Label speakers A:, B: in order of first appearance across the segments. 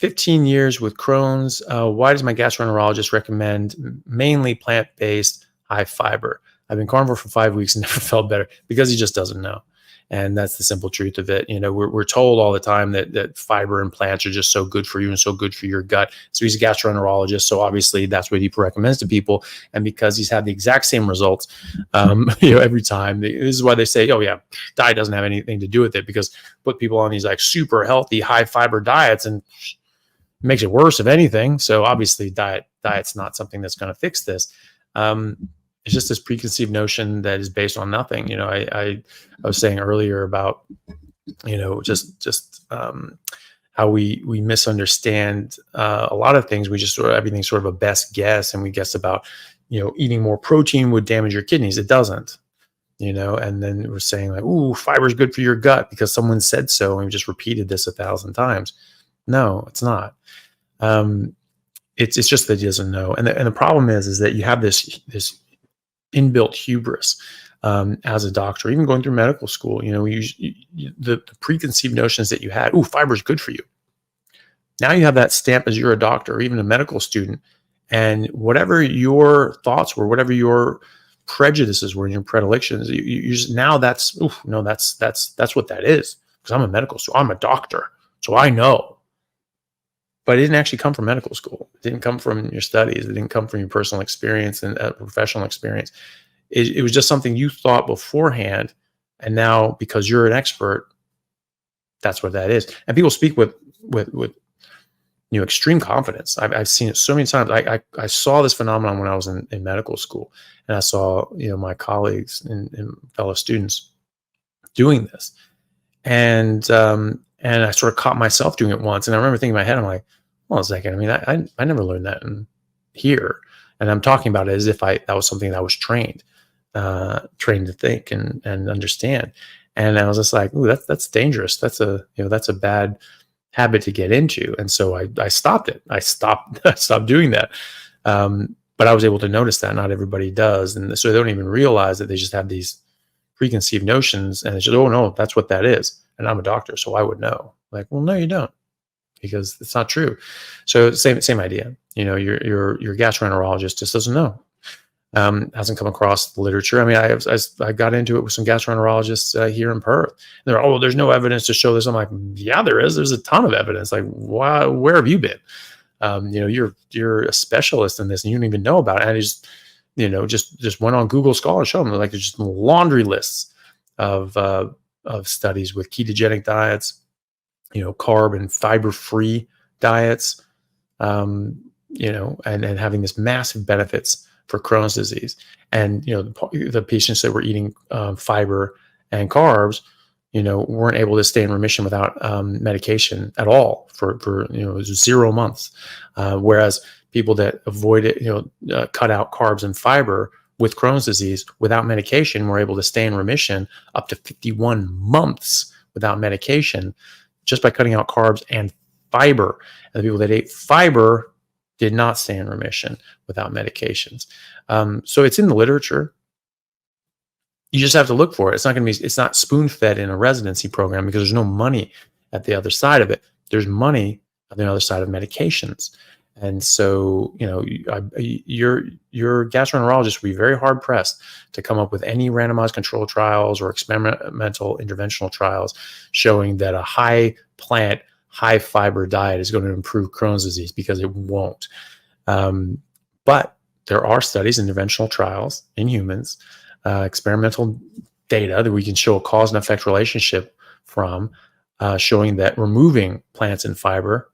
A: 15 years with Crohn's. Why does my gastroenterologist recommend mainly plant-based, high fiber? I've been carnivore for 5 weeks and never felt better, because he just doesn't know. And that's the simple truth of it. We're told all the time that fiber and plants are just so good for you and so good for your gut. So he's a gastroenterologist. So obviously that's what he recommends to people. And because he's had the exact same results, every time, this is why they say, oh yeah, diet doesn't have anything to do with it, because put people on these like super healthy, high fiber diets and it makes it worse, if anything. So obviously diet's not something that's going to fix this. It's just this preconceived notion that is based on nothing. I was saying earlier about, how we misunderstand a lot of things. We just everything's sort of a best guess, and we guess about, eating more protein would damage your kidneys. It doesn't, and then we're saying like, ooh, fiber is good for your gut because someone said so. And we just repeated this 1,000 times. No, it's not. It's just that he doesn't know. And the problem is that you have this inbuilt hubris as a doctor, even going through medical school. The preconceived notions that you had, ooh, fiber is good for you. Now you have that stamp as you're a doctor or even a medical student, and whatever your thoughts were, whatever your prejudices were and your predilections, you just, now that's, oof, no, that's what that is, because I'm a medical student, I'm a doctor, so I know. But it didn't actually come from medical school. It didn't come from your studies. It didn't come from your personal experience and professional experience. It was just something you thought beforehand. And now, because you're an expert, that's what that is. And people speak with extreme confidence. I've seen it so many times. I saw this phenomenon when I was in medical school, and I saw my colleagues and fellow students doing this. And I sort of caught myself doing it once. And I remember thinking in my head, I'm like, well, a second. I mean, I never learned that in here. And I'm talking about it as if that was something that I was trained to think and understand. And I was just like, ooh, that's dangerous. That's a bad habit to get into. And so I stopped it. I stopped doing that. But I was able to notice that not everybody does. And so they don't even realize that they just have these preconceived notions, and it's just, oh no, that's what that is. And I'm a doctor, so I would know. Like, well, no, you don't, because it's not true. So same idea. Your gastroenterologist just doesn't know. Hasn't come across the literature. I mean, I got into it with some gastroenterologists here in Perth. And they're, oh, well, there's no evidence to show this. I'm like, yeah, there is. There's a ton of evidence. Like, where have you been? You're a specialist in this, and you don't even know about it. And I just went on Google Scholar, show them like there's just laundry lists of studies with ketogenic diets, carb and fiber-free diets, and having this massive benefits for Crohn's disease. And, the patients that were eating fiber and carbs, weren't able to stay in remission without medication at all for 0 months. Whereas people that avoided, cut out carbs and fiber with Crohn's disease without medication were able to stay in remission up to 51 months without medication, just by cutting out carbs and fiber. And the people that ate fiber did not stay in remission without medications. So it's in the literature. You just have to look for it. It's not spoon-fed in a residency program, because there's no money at the other side of it. There's money on the other side of medications. And so, your gastroenterologist will be very hard pressed to come up with any randomized control trials or experimental interventional trials showing that a high plant, high fiber diet is going to improve Crohn's disease, because it won't. But there are studies, interventional trials in humans, experimental data that we can show a cause and effect relationship from, showing that removing plants and fiber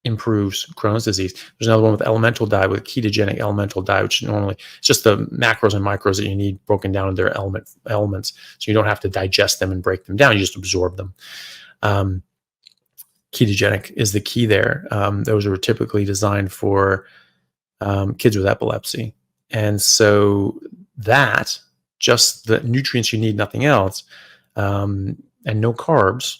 A: improves Crohn's disease. There's another one with elemental diet, with ketogenic elemental diet, which normally it's just the macros and micros that you need broken down into their elements. So you don't have to digest them and break them down. You just absorb them. Ketogenic is the key there. Those are typically designed for kids with epilepsy. And so that, just the nutrients you need, nothing else, and no carbs,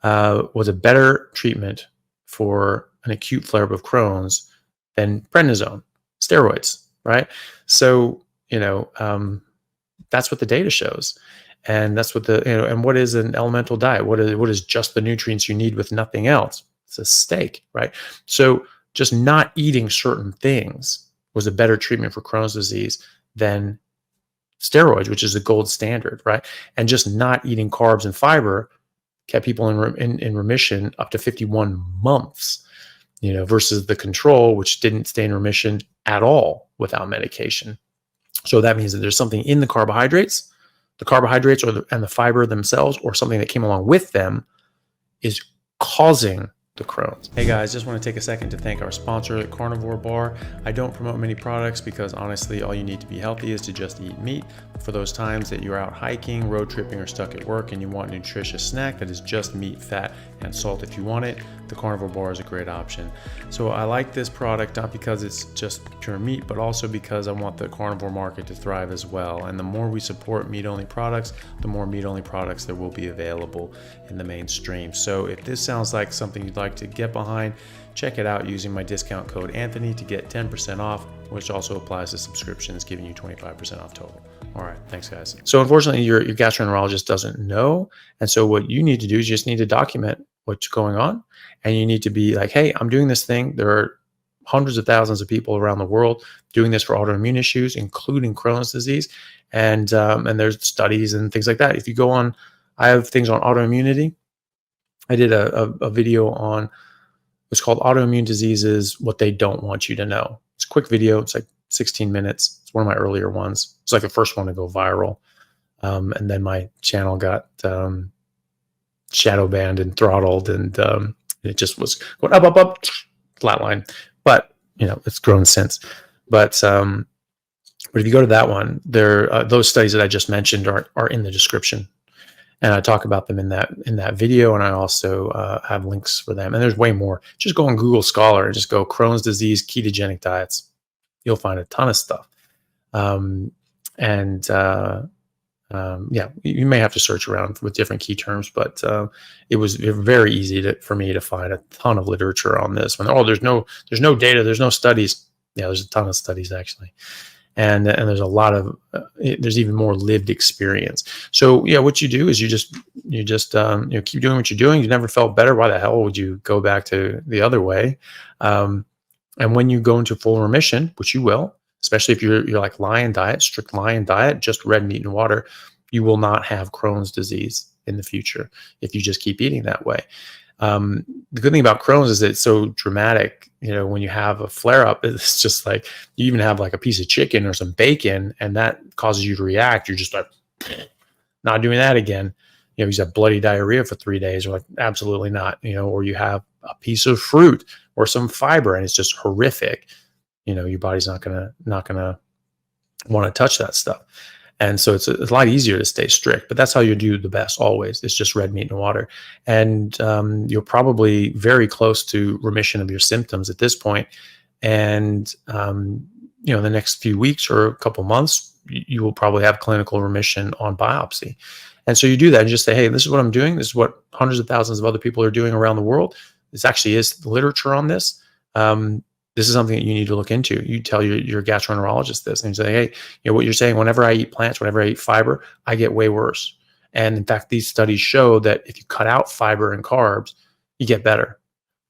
A: was a better treatment for an acute flare-up of Crohn's than prednisone, steroids, right? So, that's what the data shows. And that's what and what is an elemental diet? What is just the nutrients you need with nothing else? It's a steak, right? So just not eating certain things was a better treatment for Crohn's disease than steroids, which is the gold standard, right? And just not eating carbs and fiber kept people in remission up to 51 months, versus the control, which didn't stay in remission at all without medication. So that means that there's something in the carbohydrates and the fiber themselves, or something that came along with them, is causing the Crohn's. Hey guys, just want to take a second to thank our sponsor, Carnivore Bar. I don't promote many products because honestly, all you need to be healthy is to just eat meat. For those times that you're out hiking, road tripping, or stuck at work and you want a nutritious snack that is just meat, fat, and salt if you want it, the Carnivore Bar is a great option. So I like this product not because it's just pure meat, but also because I want the carnivore market to thrive as well. And the more we support meat-only products, the more meat-only products there will be available in the mainstream. So if this sounds like something you'd like to get behind, check it out using my discount code Anthony to get 10% off, which also applies to subscriptions, giving you 25% off total. All right, thanks guys. So unfortunately, your gastroenterologist doesn't know. And so what you need to do is you just need to document what's going on. And you need to be like, hey, I'm doing this thing. There are hundreds of thousands of people around the world doing this for autoimmune issues, including Crohn's disease. And there's studies and things like that. If you go on, I have things on autoimmunity. I did a video on, it's called Autoimmune Diseases, What They Don't Want You to Know. It's a quick video. It's like 16 minutes. It's one of my earlier ones. It's like the first one to go viral. And then my channel got shadow banned and throttled, and it just was going up, flatline. But it's grown since. But if you go to that one, those studies that I just mentioned are in the description, and I talk about them in that video, and I also have links for them. And there's way more. Just go on Google Scholar and just go Crohn's disease ketogenic diets. You'll find a ton of stuff. You may have to search around with different key terms, but it was very easy for me to find a ton of literature on this. There's no data, there's no studies. Yeah, there's a ton of studies actually, and there's a lot of there's even more lived experience. So yeah, what you do is you just keep doing what you're doing. You never felt better. Why the hell would you go back to the other way? And when you go into full remission, which you will, especially if you're like strict lion diet, just red meat and water, you will not have Crohn's disease in the future if you just keep eating that way. The good thing about Crohn's is that it's so dramatic. When you have a flare up, it's just like you even have like a piece of chicken or some bacon, and that causes you to react. You're just like, not doing that again. You have bloody diarrhea for 3 days, or like, absolutely not. Or you have a piece of fruit or some fiber, and it's just horrific. Your body's not gonna want to touch that stuff. And so it's a lot easier to stay strict, but that's how you do the best always. It's just red meat and water. And you're probably very close to remission of your symptoms at this point. And, in the next few weeks or a couple months, you will probably have clinical remission on biopsy. And so you do that and just say, hey, this is what I'm doing. This is what hundreds of thousands of other people are doing around the world. This actually is literature on this. This is something that you need to look into. You tell your gastroenterologist this, and you say, hey, what you're saying, whenever I eat plants, whenever I eat fiber, I get way worse. And in fact, these studies show that if you cut out fiber and carbs, you get better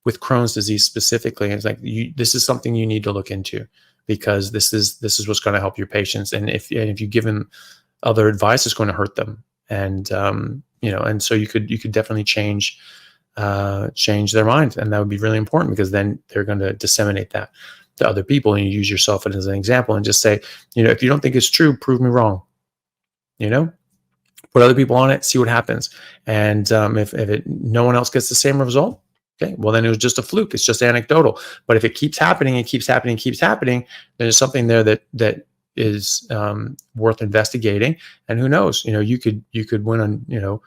A: with Crohn's disease specifically. And it's like, this is something you need to look into, because this is what's going to help your patients. And if you give them other advice, it's going to hurt them. And, and so you could definitely change their mind, and that would be really important, because then they're going to disseminate that to other people, and you use yourself as an example and just say, if you don't think it's true, prove me wrong. Put other people on it, see what happens. And if no one else gets the same result, okay, well then it was just a fluke. It's just anecdotal. But if it keeps happening and keeps happening and keeps happening, there's something there that is worth investigating. And who knows? You could win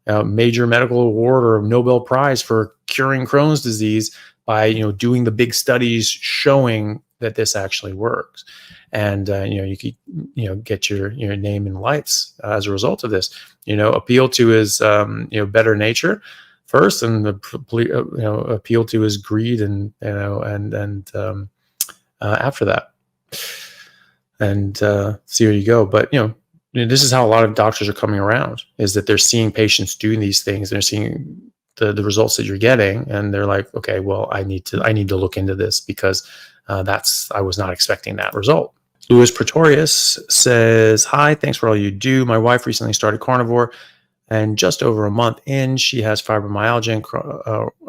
A: a major medical award or a Nobel Prize for curing Crohn's disease by doing the big studies showing that this actually works. And you could get your name in lights as a result of this. Appeal to his better nature first, and appeal to his greed, and after that, and see where you go. But this is how a lot of doctors are coming around, is that they're seeing patients doing these things. They're seeing the results that you're getting, and they're like, okay, well, I need to look into this, because I was not expecting that result. Louis Pretorius says, hi, thanks for all you do. My wife recently started Carnivore, and just over a month in, she has fibromyalgia and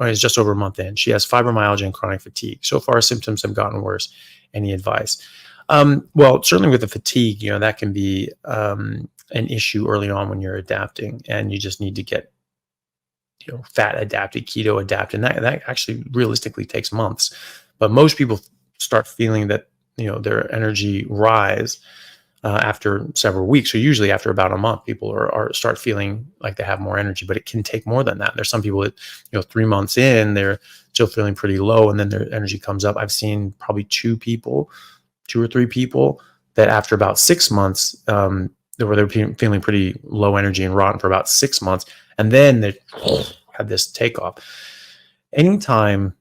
A: it's just over a month in. She has fibromyalgia and chronic fatigue. So far, symptoms have gotten worse. Any advice? Well, certainly with the fatigue, that can be an issue early on when you're adapting, and you just need to get, fat adapted, keto adapted. And that actually realistically takes months. But most people start feeling that, their energy rise after several weeks, or usually after about a month. People start feeling like they have more energy, but it can take more than that. There's some people that, 3 months in, they're still feeling pretty low, and then their energy comes up. I've seen probably 2 or 3 people that after about 6 months, they're feeling pretty low energy and rotten for about 6 months, and then they had this takeoff. Anytime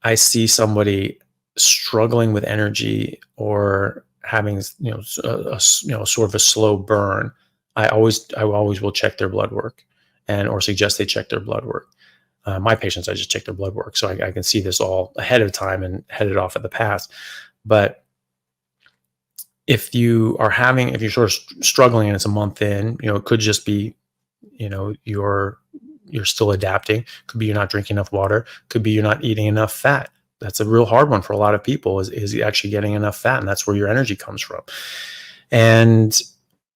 A: I see somebody struggling with energy or having sort of a slow burn, I always will check their blood work, or suggest they check their blood work. My patients, I just check their blood work, so I can see this all ahead of time and head it off at the pass. But if you're sort of struggling and it's a month in, it could just be, you're still adapting. Could be you're not drinking enough water. Could be you're not eating enough fat. That's a real hard one for a lot of people, is actually getting enough fat, and that's where your energy comes from. And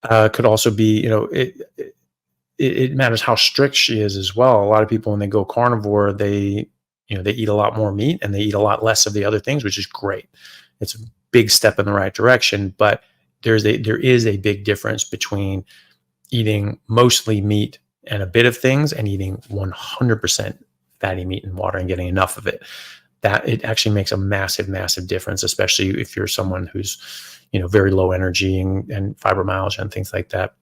A: could also be, it matters how strict she is as well. A lot of people, when they go carnivore, they eat a lot more meat and they eat a lot less of the other things, which is great. It's a big step in the right direction, but there is a big difference between eating mostly meat and a bit of things, and eating 100% fatty meat and water and getting enough of it. That it actually makes a massive, massive difference, especially if you're someone who's, very low energy and fibromyalgia and things like that.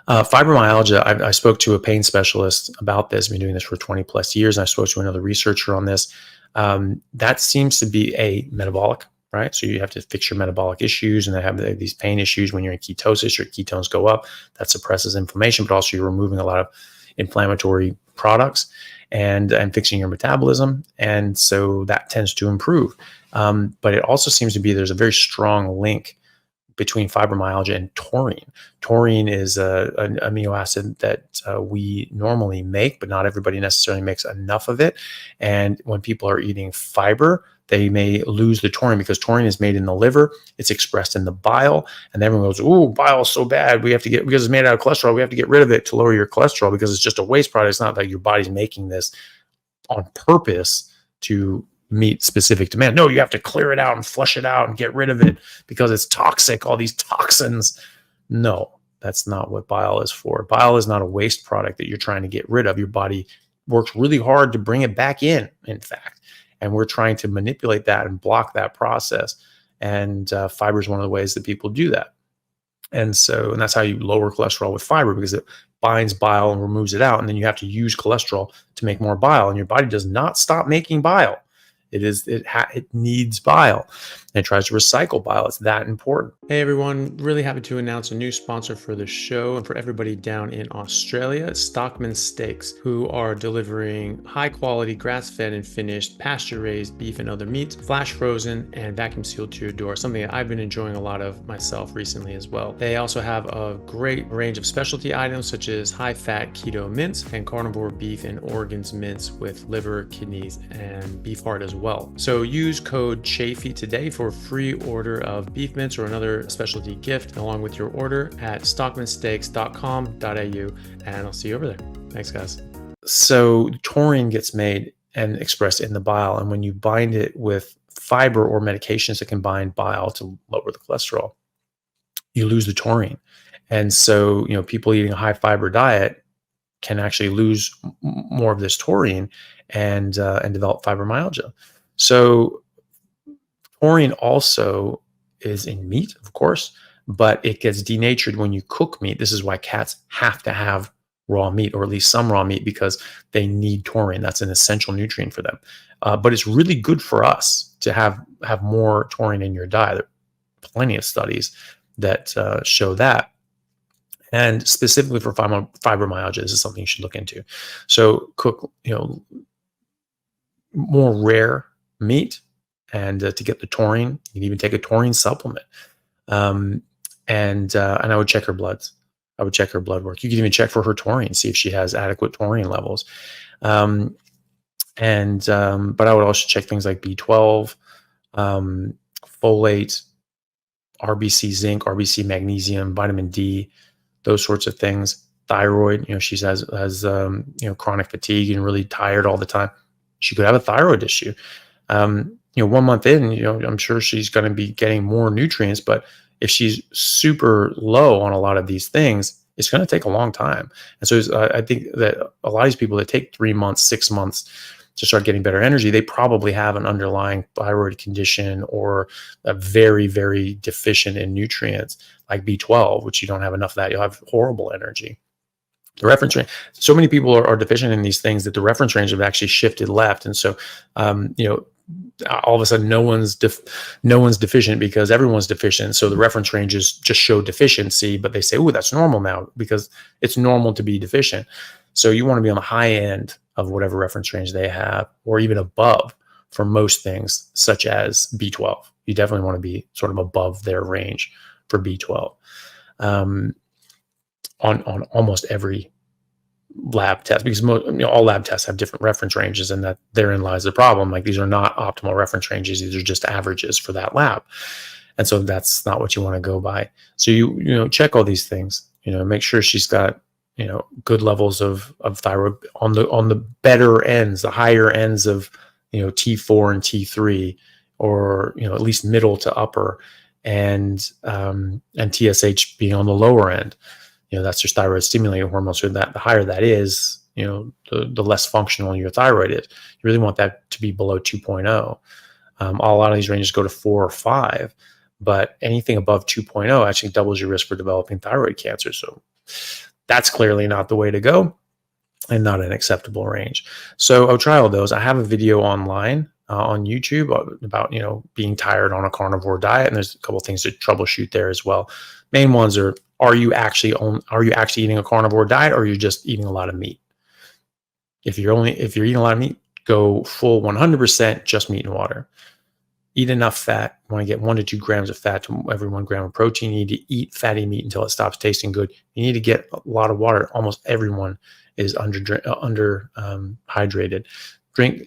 A: Fibromyalgia, I spoke to a pain specialist about this. I've been doing this for 20 plus years. And I spoke to another researcher on this. That seems to be a metabolic, right? So you have to fix your metabolic issues, and they have these pain issues. When you're in ketosis, your ketones go up. That suppresses inflammation, but also you're removing a lot of inflammatory products and fixing your metabolism. And so that tends to improve. But it also seems to be there's a very strong link between fibromyalgia and taurine. Taurine is an amino acid that we normally make, but not everybody necessarily makes enough of it. And when people are eating fiber, they may lose the taurine, because taurine is made in the liver. It's expressed in the bile, and everyone goes, "Ooh, bile is so bad. Because it's made out of cholesterol. We have to get rid of it to lower your cholesterol, because it's just a waste product. It's not like your body's making this on purpose to meet specific demand. No, you have to clear it out and flush it out and get rid of it because it's toxic, all these toxins." No, that's not what bile is for. Bile is not a waste product that you're trying to get rid of. Your body works really hard to bring it back in fact. And we're trying to manipulate that and block that process. And fiber is one of the ways that people do that. And that's how you lower cholesterol with fiber, because it binds bile and removes it out. And then you have to use cholesterol to make more bile. And your body does not stop making bile. It needs bile, and it tries to recycle bile. It's that important. Hey everyone, really happy to announce a new sponsor for the show and for everybody down in Australia, Stockman Steaks, who are delivering high quality grass-fed and finished pasture-raised beef and other meats, flash frozen and vacuum sealed to your door, something that I've been enjoying a lot of myself recently as well. They also have a great range of specialty items such as high-fat keto mince and carnivore beef and organs mince with liver, kidneys, and beef heart as well. So use code Chaffee today for a free order of beef mince or another specialty gift along with your order at stockmansteaks.com.au, and I'll see you over there. Thanks, guys. So taurine gets made and expressed in the bile, and when you bind it with fiber or medications that can bind bile to lower the cholesterol, you lose the taurine. And so, people eating a high fiber diet can actually lose more of this taurine and develop fibromyalgia. So taurine also is in meat, of course, but it gets denatured when you cook meat. This is why cats have to have raw meat, or at least some raw meat, because they need taurine. That's an essential nutrient for them. But it's really good for us to have more taurine in your diet. There are plenty of studies that show that. And specifically for fibromyalgia, this is something you should look into. So cook, more rare meat, and to get the taurine, you can even take a taurine supplement. And I would check her bloods. I would check her blood work. You can even check for her taurine, see if she has adequate taurine levels. But I would also check things like B12, folate, RBC zinc, RBC magnesium, vitamin D, those sorts of things. Thyroid, she has chronic fatigue and really tired all the time. She could have a thyroid issue. 1 month in, I'm sure she's going to be getting more nutrients, but if she's super low on a lot of these things, it's going to take a long time. And so I think that a lot of these people that take 3 months, 6 months to start getting better energy, they probably have an underlying thyroid condition or a very, very deficient in nutrients like B12, which you don't have enough of that. You'll have horrible energy. The reference range, so many people are deficient in these things that the reference range have actually shifted left. And so, all of a sudden no one's deficient because everyone's deficient. So the reference ranges just show deficiency, but they say, oh, that's normal now because it's normal to be deficient. So you want to be on the high end of whatever reference range they have, or even above for most things, such as B12. You definitely want to be sort of above their range for B12 on almost every lab test, because all lab tests have different reference ranges, and that therein lies the problem. Like, these are not optimal reference ranges; these are just averages for that lab, and so that's not what you want to go by. So you check all these things. Make sure she's got good levels of thyroid on the better ends, the higher ends of T4 and T3, or at least middle to upper, and TSH being on the lower end. That's your thyroid stimulating hormone. So that the higher that is, the less functional your thyroid is. You really want that to be below 2.0. A lot of these ranges go to 4 or 5, but anything above 2.0 actually doubles your risk for developing thyroid cancer. So that's clearly not the way to go, and not an acceptable range. So I'll try all those. I have a video online on YouTube about being tired on a carnivore diet, and there's a couple of things to troubleshoot there as well. Main ones are you actually eating a carnivore diet, or are you just eating a lot of meat? If you're eating a lot of meat, go full 100% just meat and water. Eat enough fat. You want to get 1 to 2 grams of fat to every 1 gram of protein. You need to eat fatty meat until it stops tasting good. You need to get a lot of water. Almost everyone is under hydrated.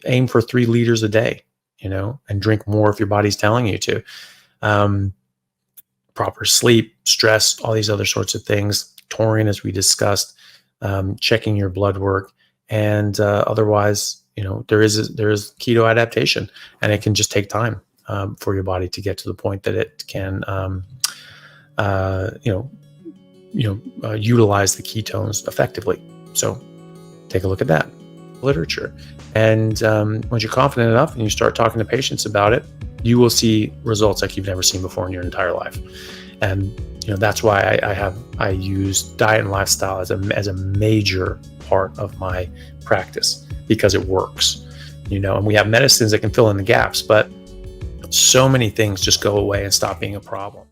A: Aim for 3 liters a day, and drink more if your body's telling you to. Proper sleep, stress, all these other sorts of things. Taurine, as we discussed, checking your blood work, and otherwise, there is keto adaptation, and it can just take time for your body to get to the point that it can, utilize the ketones effectively. So take a look at that literature, and once you're confident enough and you start talking to patients about it, you will see results like you've never seen before in your entire life. And that's why I use diet and lifestyle as a major part of my practice, because it works. And we have medicines that can fill in the gaps, but so many things just go away and stop being a problem.